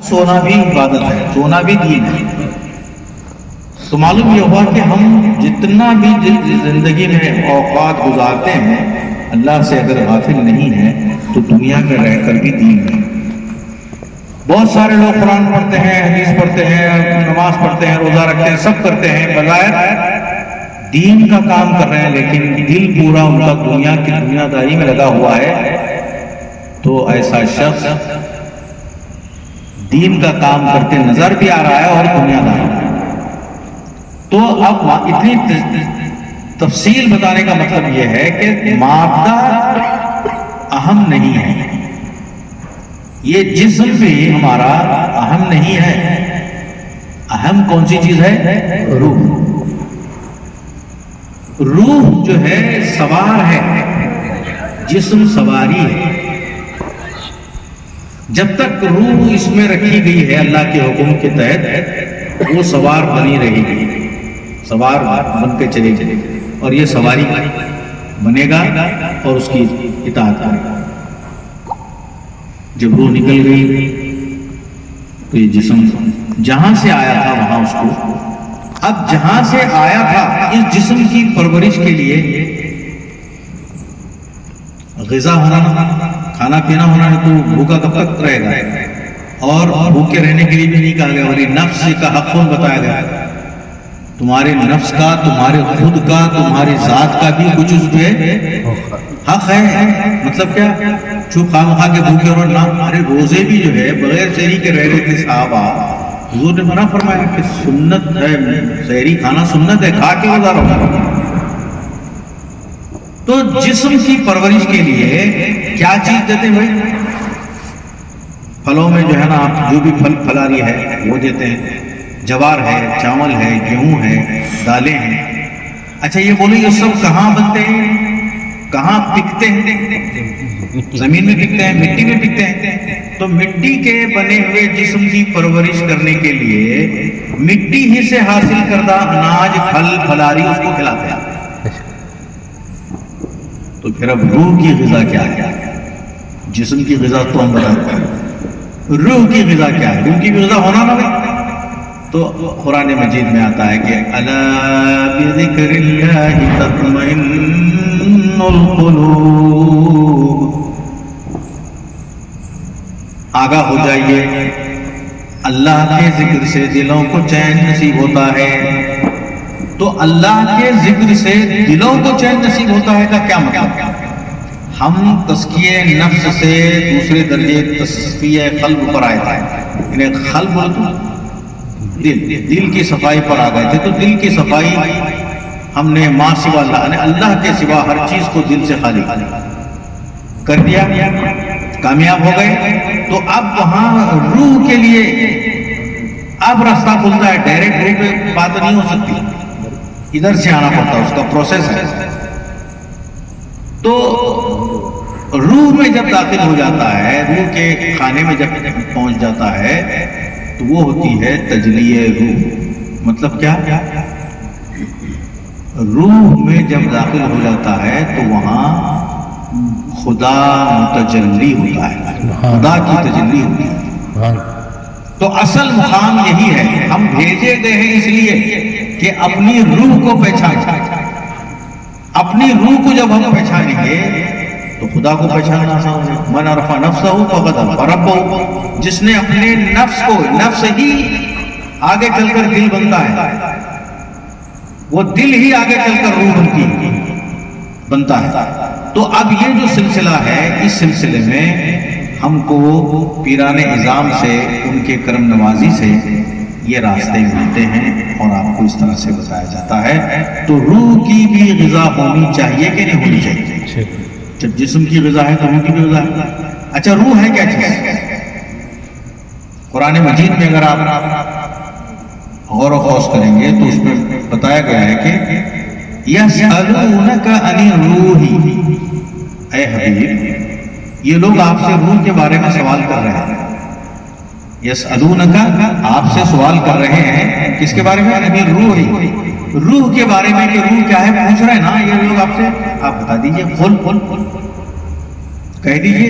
سونا بھی عبادت ہے، سونا بھی دین ہے۔ تو معلوم یہ ہوا کہ ہم جتنا بھی زندگی میں اوقات گزارتے ہیں اللہ سے اگر غافل نہیں ہیں تو دنیا میں رہ کر بھی دین ہے۔ بہت سارے لوگ قرآن پڑھتے ہیں، حدیث پڑھتے ہیں، نماز پڑھتے ہیں، روزہ رکھتے ہیں، سب کرتے ہیں، بظاہر دین کا کام کر رہے ہیں، لیکن دل پورا ان کا دنیا کی دنیا داری میں لگا ہوا ہے۔ تو ایسا شخص دین کا کام کرتے نظر بھی آ رہا ہے اور دنیا داری۔ تو اب اتنی تفصیل بتانے کا مطلب یہ ہے کہ مادہ اہم نہیں ہے، یہ جسم بھی ہمارا اہم نہیں ہے۔ اہم کون سی چیز ہے؟ روح۔ روح جو ہے سوار ہے، جسم سواری ہے۔ جب تک روح اس میں رکھی گئی ہے اللہ کے حکم کے تحت، وہ سوار بنی رہے گی، سوار بن کے چلے گی، اور یہ سواری بنے گا اور اس کی اطاعت کرے گا۔ جب روح نکل گئی تو یہ جسم جہاں سے آیا تھا وہاں اس کو، اب جہاں سے آیا تھا اس جسم کی پرورش کے لیے غذا ہونا، کھانا پینا ہونا ہے، تو بھوکا کب تک رہے گا؟ اور بھوکے رہنے کے لیے بھی نہیں کہا گیا، ولی نفس کا حق بتایا گیا، تمہارے نفس کا، تمہارے خود کا، تمہاری ذات کا بھی کچھ اس پہ حق ہے۔ مطلب کیا؟ چھپ خام خواہ کے بھوکے اور نہ، ہمارے روزے بھی جو ہے بغیر سحری کے رہ رہے تھے صحابہ، حضور نے منع فرمایا کہ سنت ہے، سحری کھانا سنت ہے، کھا کے روزہ رکھو۔ تو جسم کی پرورش کے لیے کیا چیز دیتے ہیں بھائی؟ پھلوں میں جو ہے نا، آپ جو بھی پھل پھلاری ہے وہ دیتے ہیں، جوار ہے، چاول ہے، گیہوں ہے، دالیں ہیں۔ اچھا یہ بولو، یہ سب کہاں بنتے ہیں، کہاں پکتے ہیں؟ زمین میں پکتے ہیں، مٹی میں پکتے ہیں۔ تو مٹی کے بنے ہوئے جسم کی پرورش کرنے کے لیے مٹی ہی سے حاصل کردہ اناج، پھل پھلاری اس کو کھلاتے ہیں۔ تو پھر اب روح کی غذا کیا ہے؟ جسم کی غذا تو ہم بتاتے ہیں، روح کی غذا کیا ہے؟ روح کی غذا ہونا نہ ہو تو قرآن مجید میں آتا ہے کہ الا بذکر اللہ تطمئن القلوب، آگاہ ہو جائیے، اللہ کے ذکر سے دلوں کو چین نصیب ہوتا ہے۔ تو اللہ کے ذکر سے دلوں کو چین نصیب ہوتا ہے کا کیا مطلب؟ ہم تزکیہ نفس سے دوسرے درجے تصفیہ قلب پر آئے تھے، یعنی قلب بولے تو دل کی صفائی پر آ گئے تھے۔ تو دل کی صفائی ہم نے ما سوا اللہ، یعنی اللہ کے سوا ہر چیز کو دل سے خالی کر دیا، کامیاب ہو گئے۔ تو اب وہاں روح کے لیے اب راستہ کھلتا ہے، ڈائریکٹ روح پہ بات نہیں ہو سکتی، ادھر سے آنا پڑتا ہے، اس کا پروسیس ہے۔ تو روح میں جب داخل ہو جاتا ہے، روح کے خانے میں جب پہنچ جاتا ہے تو وہ ہوتی ہے تجلیہ روح۔ مطلب کیا؟ روح میں جب داخل ہو جاتا ہے تو وہاں خدا متجلی ہوتا ہے، خدا کی تجلی ہوتی ہے۔ تو اصل مقام یہی ہے، ہم بھیجے گئے ہیں اس لیے کہ اپنی روح کو پہچانیں۔ اپنی روح کو جب ہم پہچانیں گے تو خدا کو پہچاننا آسان ہے۔ من عرف نفسہ فقد عرف ربہ، جس نے اپنے نفس کو، نفس ہی آگے چل کر دل بنتا ہے، وہ دل ہی آگے چل کر روح بنتا ہے۔ تو اب یہ جو سلسلہ ہے، اس سلسلے میں ہم کو پیران اعظام سے، ان کے کرم نوازی سے یہ راستے ملتے ہیں اور آپ کو اس طرح سے بتایا جاتا ہے۔ تو روح کی بھی غذا ہونی چاہیے کہ نہیں ہونی چاہیے؟ جب جسم کی غذا ہے تو روح کی بھی غذا ہے۔ اچھا روح ہے کیا چیز؟ قرآن مجید میں اگر غور و خوض کریں گے تو اس میں بتایا گیا ہے کہ یسألونک عن الروح، اے حبیب یہ لوگ آپ سے روح کے بارے میں سوال کر رہے ہیں۔ یسألونک، آپ سے سوال کر رہے ہیں کس کے بارے میں؟ عن الروح، روح کے بارے میں، کہ روح کیا ہے پوچھ رہے ہیں نا یہ لوگ آپ سے، آپ بتا دیجئے، قل کہہ دیجئے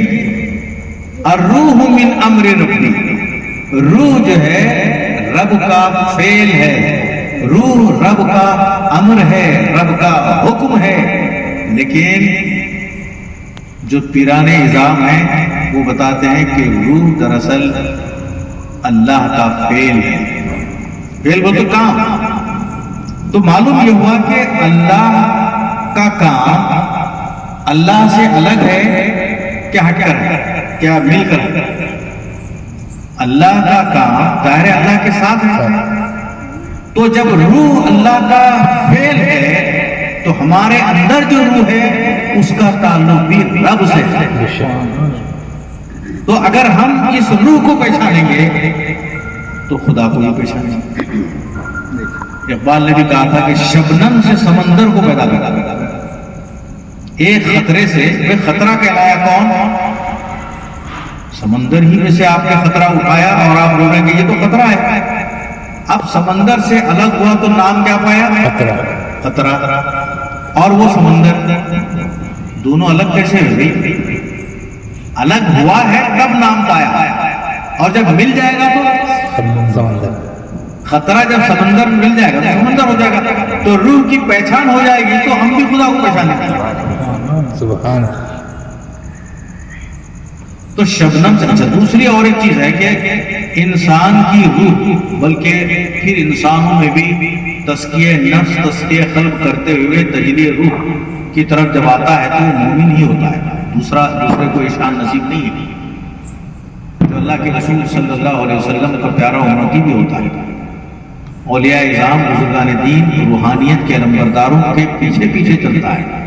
الروح من امر ربی، روح جو ہے رب کا فعل ہے، روح رب کا امر ہے، رب کا حکم ہے، لیکن جو پیران اعظام ہیں وہ بتاتے ہیں کہ روح دراصل اللہ کا فعل ہے، فعل بولتے کام۔ تو معلوم یہ ہوا کہ اللہ کا کام اللہ سے الگ ہے کیا ہٹ کر ہے، کیا مل کر ہے؟ اللہ کا کام دائرہ اللہ کے ساتھ ہے۔ تو جب روح اللہ کا فعل ہے تو ہمارے اندر جو روح ہے اس کا تعلق بھی رب سے ہے۔ تو اگر ہم اس روح کو پہچانیں گے تو خدا کو بھی پہچانیں گے۔ اقبال نے بھی کہا تھا کہ شبنم سے سمندر کو پیدا کرتا، ایک خطرے سے خطرہ کہلایا کون؟ سمندر ہی میں سے آپ نے خطرہ اٹھایا اور آپ بول رہے ہیں کہ یہ تو خطرہ ہے۔ اب سمندر سے الگ ہوا تو نام کیا پایا؟ خطرہ۔ اور وہ سمندر دونوں الگ کیسے ہوئی؟ الگ ہوا ہے تب نام پایا، اور جب مل جائے گا تو خطرہ، جب سمندر مل جائے گا تو سمندر ہو جائے گا، تو روح کی پہچان ہو جائے گی تو ہم بھی خدا کو پہچانیں گے۔ سبحان۔ تو شبنم سے اچھا دوسری اور ایک چیز ہے کہ انسان کی روح، بلکہ پھر انسانوں میں بھی تزکیہ نفس، تزکیہ قلب کرتے ہوئے تجلی روح کی طرف جب آتا ہے تو وہ مومن ہی ہوتا ہے، دوسرے کو شان نصیب نہیں ہے۔ جو اللہ کے رسول صلی اللہ علیہ وسلم کا پیارا امتی بھی ہوتا ہے۔ اولیاء اعظام، بزرگان دین روحانیت کے علمبرداروں کے پیچھے پیچھے چلتا ہے۔